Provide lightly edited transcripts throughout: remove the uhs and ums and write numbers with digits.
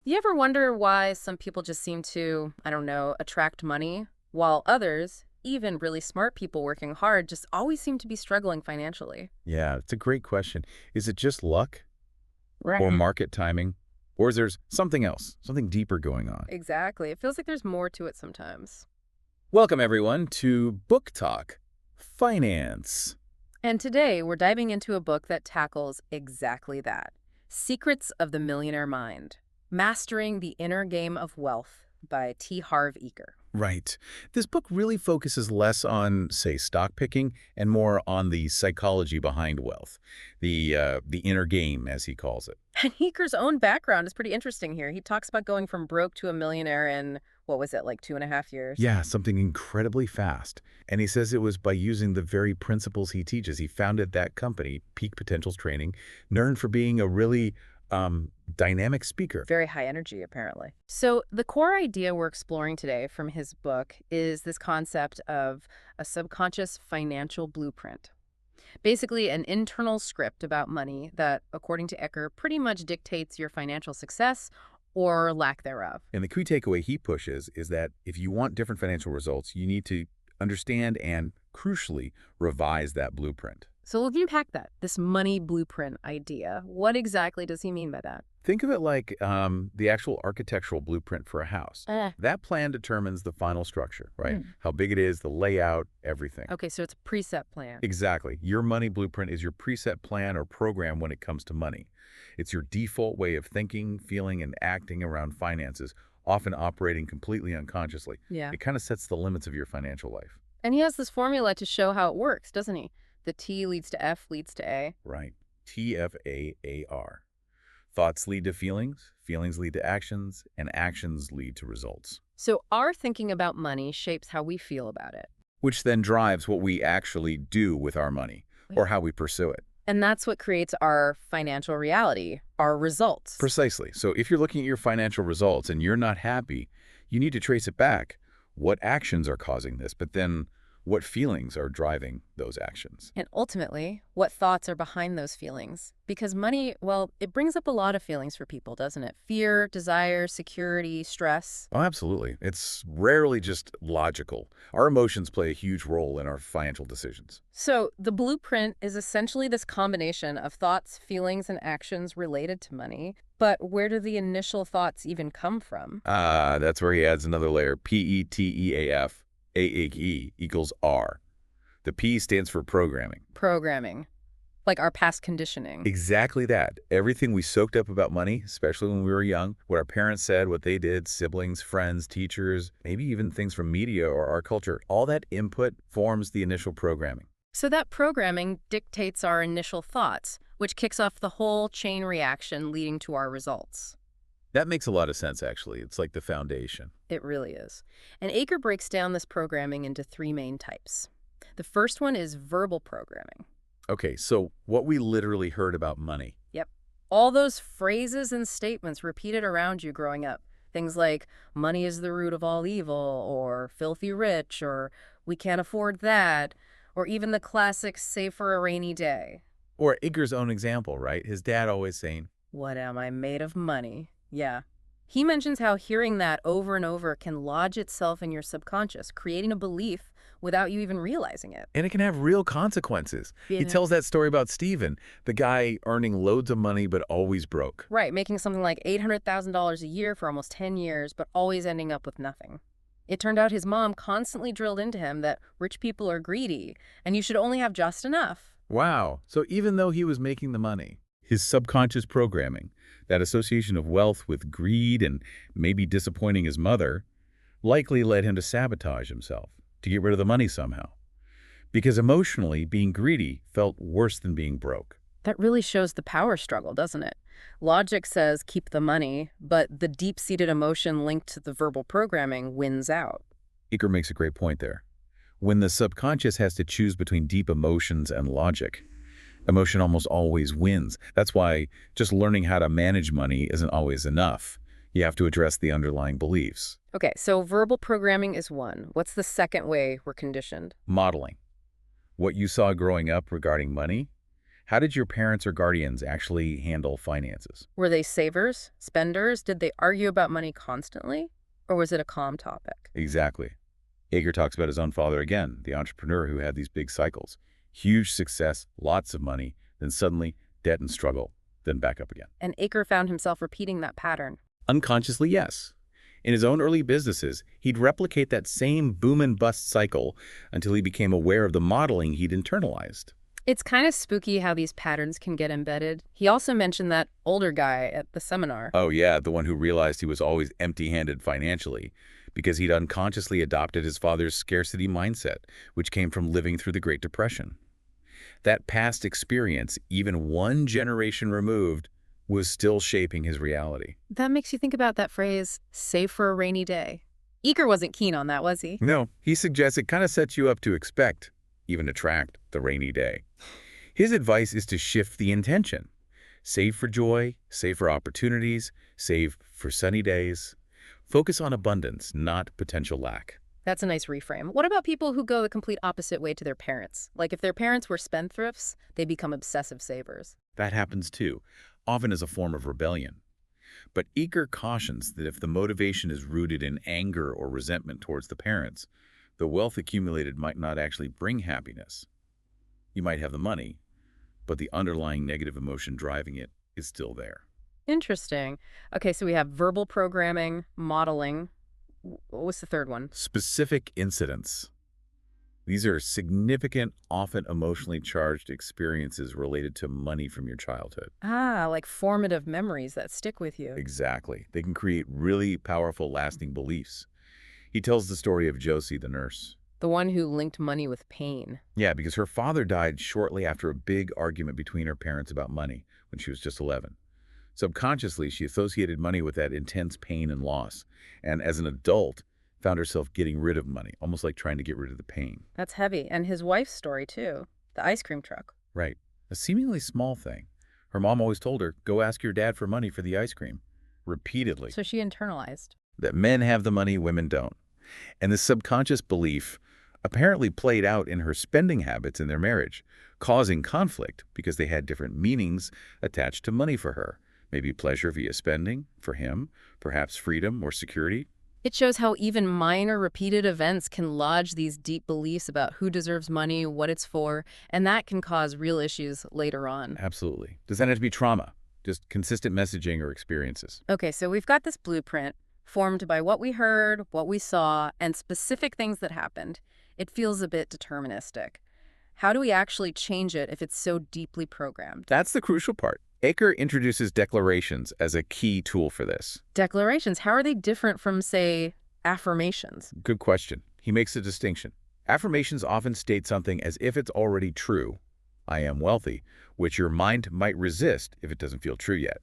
You ever wonder why some people just seem to, I don't know, attract money, while others, even really smart people working hard, just always seem to be struggling financially? Yeah, it's a great question. Is it just luck or Right. market timing? Or is there something else, something deeper going on? Exactly. It feels like there's more to it sometimes. Welcome, everyone, to Book Talk Finance. And today we're diving into a book that tackles exactly that. Secrets of the Millionaire Mind. Mastering the Inner Game of Wealth by Harv Eker. Right. This book really focuses less on, say, stock picking and more on the psychology behind wealth, the inner game, as he calls it. And Eker's own background is pretty interesting here. He talks about going from broke to a millionaire in, what was it, like 2.5 years? Yeah, something incredibly fast. And he says it was by using the very principles he teaches. He founded that company, Peak Potentials Training, known for being a really dynamic speaker. Very high energy, apparently. So, the core idea we're exploring today from his book is this concept of a subconscious financial blueprint. Basically, an internal script about money that, according to Ecker, pretty much dictates your financial success or lack thereof. And the key takeaway he pushes is that if you want different financial results, you need to understand and, crucially, revise that blueprint. So, looking back that, this money blueprint idea, what exactly does he mean by that? Think of it like the actual architectural blueprint for a house. Eh. That plan determines the final structure, right? Hmm. How big it is, the layout, everything. Okay, so it's a preset plan. Exactly. Your money blueprint is your preset plan or program when it comes to money. It's your default way of thinking, feeling, and acting around finances, often operating completely unconsciously. Yeah. It kind of sets the limits of your financial life. And he has this formula to show how it works, doesn't he? The T leads to F leads to A. Right. TFAAR. Thoughts lead to feelings, feelings lead to actions, and actions lead to results, So our thinking about money shapes how we feel about it. which then drives what we actually do with our money or how we pursue it. And that's what creates our financial reality, our results. Precisely. So if you're looking at your financial results and you're not happy, you need to trace it back. What actions are causing this? But then what feelings are driving those actions? And ultimately, what thoughts are behind those feelings? Because money, well, it brings up a lot of feelings for people, doesn't it? Fear, desire, security, stress. Oh, absolutely. It's rarely just logical. Our emotions play a huge role in our financial decisions. So the blueprint is essentially this combination of thoughts, feelings, and actions related to money. But where do the initial thoughts even come from? That's where he adds another layer. PETEAF, AAE equals R. The P stands for programming. Programming, like our past conditioning. Exactly that. Everything we soaked up about money, especially when we were young, what our parents said, what they did, siblings, friends, teachers, maybe even things from media or our culture, all that input forms the initial programming. So that programming dictates our initial thoughts, which kicks off the whole chain reaction leading to our results. That makes a lot of sense, actually. It's like the foundation. It really is. And Aker breaks down this programming into three main types. The first one is verbal programming. Okay, so what we literally heard about money. Yep. All those phrases and statements repeated around you growing up. Things like, money is the root of all evil, or filthy rich, or we can't afford that, or even the classic save for a rainy day. Or Igor's own example, right? His dad always saying, What am I made of money? Yeah. He mentions how hearing that over and over can lodge itself in your subconscious, creating a belief without you even realizing it. and it can have real consequences. He Yeah. tells that story about Steven, the guy earning loads of money but always broke. Right, making something like $800,000 a year for almost 10 years, but always ending up with nothing. It turned out his mom constantly drilled into him that rich people are greedy and you should only have just enough. Wow. So even though he was making the money, his subconscious programming, that association of wealth with greed and maybe disappointing his mother, likely led him to sabotage himself, to get rid of the money somehow. Because emotionally, being greedy felt worse than being broke. That really shows the power struggle, doesn't it? Logic says keep the money, but the deep-seated emotion linked to the verbal programming wins out. Iker makes a great point there. When the subconscious has to choose between deep emotions and logic, emotion almost always wins. That's why just learning how to manage money isn't always enough. You have to address the underlying beliefs. Okay, so verbal programming is one. What's the second way we're conditioned? Modeling. What you saw growing up regarding money, How did your parents or guardians actually handle finances? Were they savers, spenders? Did they argue about money constantly? Or was it a calm topic? Exactly. Eker talks about his own father again, the entrepreneur who had these big cycles. Huge success, lots of money, then suddenly debt and struggle, then back up again. And Aker found himself repeating that pattern. Unconsciously, yes. In his own early businesses, he'd replicate that same boom and bust cycle until he became aware of the modeling he'd internalized. It's kind of spooky how these patterns can get embedded. He also mentioned that older guy at the seminar. Oh yeah, the one who realized he was always empty-handed financially because he'd unconsciously adopted his father's scarcity mindset, which came from living through the Great Depression. That past experience, even one generation removed, was still shaping his reality. That makes you think about that phrase, save for a rainy day. Eker wasn't keen on that, was he? No, he suggests it kind of sets you up to expect, even attract, the rainy day. His advice is to shift the intention. Save for joy, save for opportunities, save for sunny days. Focus on abundance, not potential lack. That's a nice reframe. What about people who go the complete opposite way to their parents? Like if their parents were spendthrifts, they become obsessive savers. That happens too, often as a form of rebellion. But Eker cautions that if the motivation is rooted in anger or resentment towards the parents, the wealth accumulated might not actually bring happiness. You might have the money, but the underlying negative emotion driving it is still there. Interesting. Okay, so we have verbal programming, modeling. What was the third one? Specific incidents. These are significant, often emotionally charged experiences related to money from your childhood. Ah, like formative memories that stick with you. Exactly. They can create really powerful, lasting beliefs. He tells the story of Josie, the nurse. The one who linked money with pain. Yeah, because her father died shortly after a big argument between her parents about money when she was just 11. Subconsciously, she associated money with that intense pain and loss, and as an adult, found herself getting rid of money, almost like trying to get rid of the pain. That's heavy. And his wife's story, too. The ice cream truck. Right. A seemingly small thing. Her mom always told her, go ask your dad for money for the ice cream. Repeatedly. So she internalized. That men have the money, women don't. And this subconscious belief apparently played out in her spending habits in their marriage, causing conflict because they had different meanings attached to money for her. Maybe pleasure via spending, for him, perhaps freedom or security. It shows how even minor repeated events can lodge these deep beliefs about who deserves money, what it's for, and that can cause real issues later on. Absolutely. Does that have to be trauma? Just consistent messaging or experiences? Okay, so we've got this blueprint formed by what we heard, what we saw, and specific things that happened. It feels a bit deterministic. How do we actually change it if it's so deeply programmed? That's the crucial part. Eker introduces declarations as a key tool for this. Declarations, how are they different from, say, affirmations? Good question. He makes a distinction. Affirmations often state something as if it's already true. I am wealthy, which your mind might resist if it doesn't feel true yet.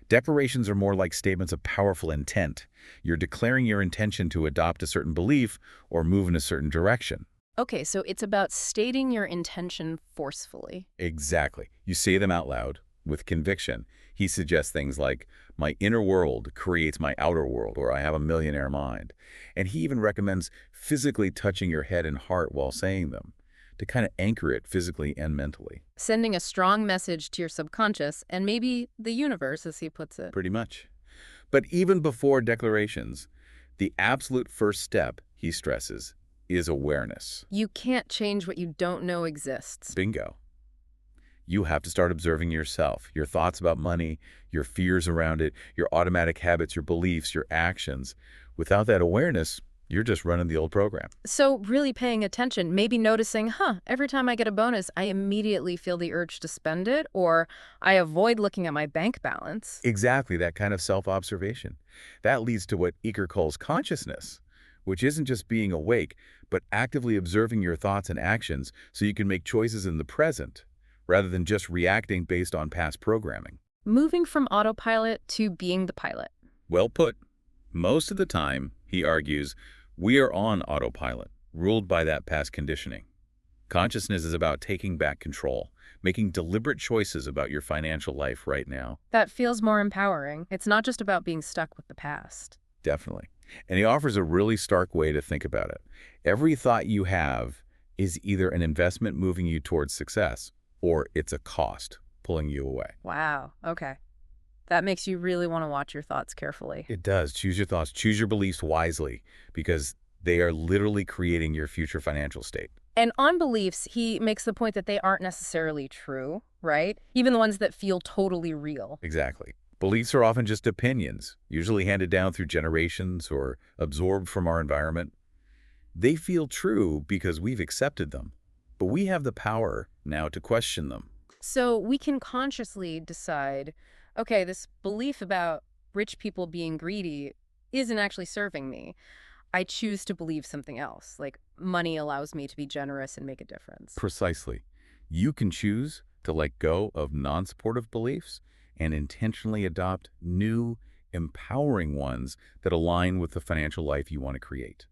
Declarations are more like statements of powerful intent. You're declaring your intention to adopt a certain belief or move in a certain direction. Okay, so it's about stating your intention forcefully. Exactly. You say them out loud with conviction. He suggests things like, my inner world creates my outer world, or I have a millionaire mind. And he even recommends physically touching your head and heart while saying them, to kind of anchor it physically and mentally. Sending a strong message to your subconscious and maybe the universe, as he puts it. Pretty much. But even before declarations, the absolute first step, he stresses, is awareness. You can't change what you don't know exists. Bingo. You have to start observing yourself, your thoughts about money, your fears around it, your automatic habits, your beliefs, your actions. Without that awareness, you're just running the old program. So really paying attention, maybe noticing, every time I get a bonus, I immediately feel the urge to spend it, or I avoid looking at my bank balance. Exactly, that kind of self-observation. That leads to what Eker calls consciousness, which isn't just being awake, but actively observing your thoughts and actions so you can make choices in the present, rather than just reacting based on past programming. Moving from autopilot to being the pilot. Well put. Most of the time, he argues, we are on autopilot, ruled by that past conditioning. Consciousness is about taking back control, making deliberate choices about your financial life right now. That feels more empowering. It's not just about being stuck with the past. Definitely. And he offers a really stark way to think about it. Every thought you have is either an investment moving you towards success or it's a cost pulling you away. Wow. Okay. That makes you really want to watch your thoughts carefully. It does. Choose your thoughts. Choose your beliefs wisely because they are literally creating your future financial state. And on beliefs, he makes the point that they aren't necessarily true, right? Even the ones that feel totally real. Exactly. Beliefs are often just opinions, usually handed down through generations or absorbed from our environment. They feel true because we've accepted them, but we have the power now to question them. So we can consciously decide, okay, this belief about rich people being greedy isn't actually serving me. I choose to believe something else, like money allows me to be generous and make a difference. Precisely. You can choose to let go of non-supportive beliefs and intentionally adopt new, empowering ones that align with the financial life you want to create.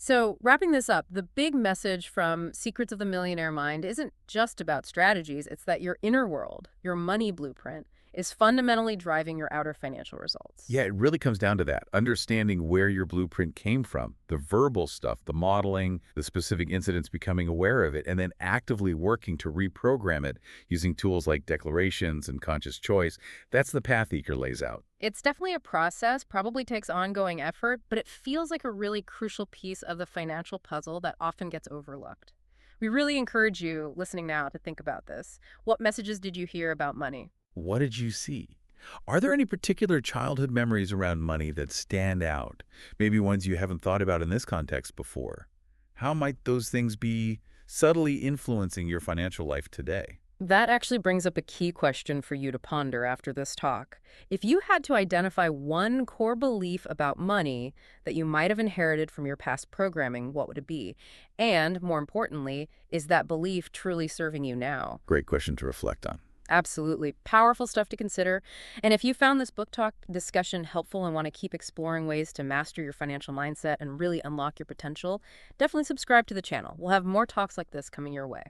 So, wrapping this up, the big message from Secrets of the Millionaire Mind isn't just about strategies, it's that your inner world, your money blueprint, is fundamentally driving your outer financial results. Yeah, it really comes down to that, understanding where your blueprint came from, the verbal stuff, the modeling, the specific incidents, becoming aware of it, and then actively working to reprogram it using tools like declarations and conscious choice. That's the path Eker lays out. It's definitely a process, probably takes ongoing effort, but it feels like a really crucial piece of the financial puzzle that often gets overlooked. We really encourage you, listening now, to think about this. What messages did you hear about money? What did you see? Are there any particular childhood memories around money that stand out? Maybe ones you haven't thought about in this context before? How might those things be subtly influencing your financial life today? That actually brings up a key question for you to ponder after this talk. If you had to identify one core belief about money that you might have inherited from your past programming, what would it be? And more importantly, is that belief truly serving you now? Great question to reflect on. Absolutely. Powerful stuff to consider. And if you found this book talk discussion helpful and want to keep exploring ways to master your financial mindset and really unlock your potential, definitely subscribe to the channel. We'll have more talks like this coming your way.